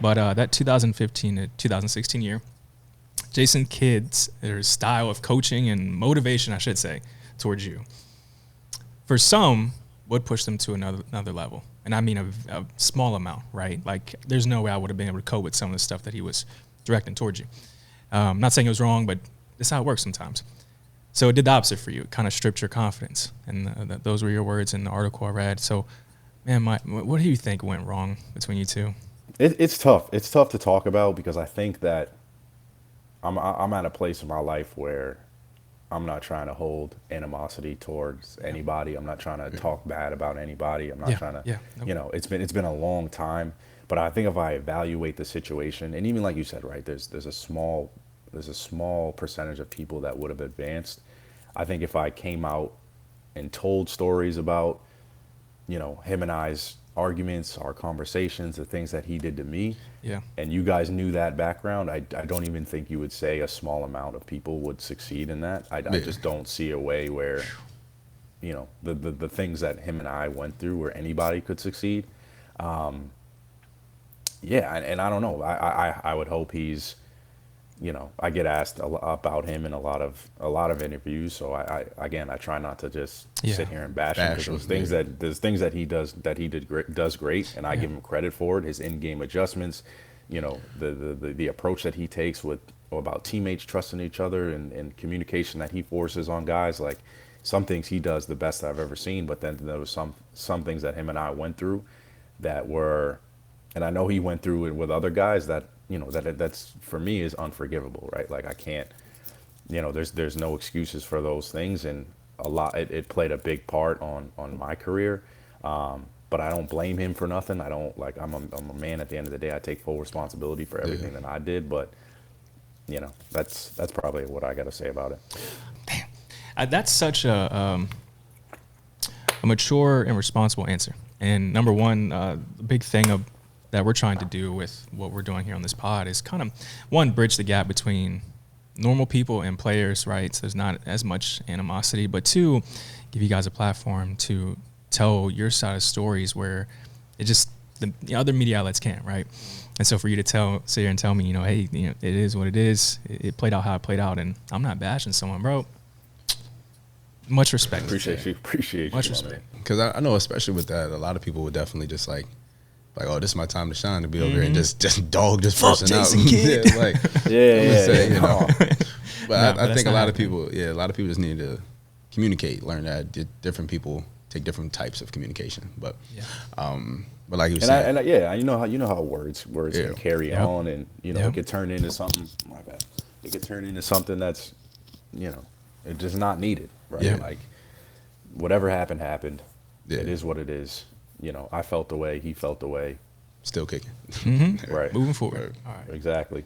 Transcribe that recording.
But that 2015 to 2016 year, Jason Kidd's style of coaching and motivation, I should say, towards you, for some, would push them to another level. And I mean a small amount, right? Like, there's no way I would have been able to cope with some of the stuff that he was directing towards you. Not saying it was wrong, but that's how it works sometimes. So it did the opposite for you. It kind of stripped your confidence. And those were your words in the article I read. So, man, what do you think went wrong between you two? It's tough. It's tough to talk about because I think that I'm at a place in my life where I'm not trying to hold animosity towards anybody. I'm not trying to talk bad about anybody. I'm not Yeah, trying to, yeah. Nope. it's been a long time. But I think if I evaluate the situation, and even like you said, right, there's a small percentage of people that would have advanced. I think if I came out and told stories about, him and I's arguments, our conversations, the things that he did to me, Yeah. and you guys knew that background, I don't even think you would say a small amount of people would succeed in that. I Yeah. just don't see a way where, the things that him and I went through where anybody could succeed. Yeah, and I don't know. I would hope he's, I get asked about him in a lot of interviews. So I try not to just Yeah. sit here and bash him because Bash him, there's things that he does great, and I Yeah. give him credit for it. His in-game adjustments, the approach that he takes with about teammates trusting each other and communication that he forces on guys. Like, some things he does the best I've ever seen, but then there was some things that him and I went through that were, and I know he went through it with other guys that, that's for me is unforgivable, right? Like, I can't, there's no excuses for those things, and it played a big part on my career. But I don't blame him for nothing. I don't, like, I'm a man at the end of the day. I take full responsibility for everything that I did, but that's probably what I got to say about it. That's such a mature and responsible answer. And number one, the big thing that we're trying to do with what we're doing here on this pod is kind of, one, bridge the gap between normal people and players, right? So there's not as much animosity, but two, give you guys a platform to tell your side of stories where it just, the other media outlets can't, right? And so for you to sit here and tell me, hey, it is what it is. It played out how it played out, and I'm not bashing someone, bro. Much respect. Appreciate you, Much my respect. man. Because I know, especially with that, a lot of people would definitely just like, oh, this is my time to shine, to be over here and just dog this Fuck person out. Jason Kidd. Yeah, like, Yeah, say, But No, I that's think a not lot of happening. people, a lot of people just need to communicate, learn that different people take different types of communication. But, Yeah. but like you And said, you know how words Yeah. can carry Yep. on, and Yep. it could turn into something. My bad. It could turn into something that's, it's just not needed, right? Yeah. Like, whatever happened. Yeah. It is what it is. I felt the way he felt the way. still kicking. Mm-hmm. Right. Moving forward. All right. Exactly.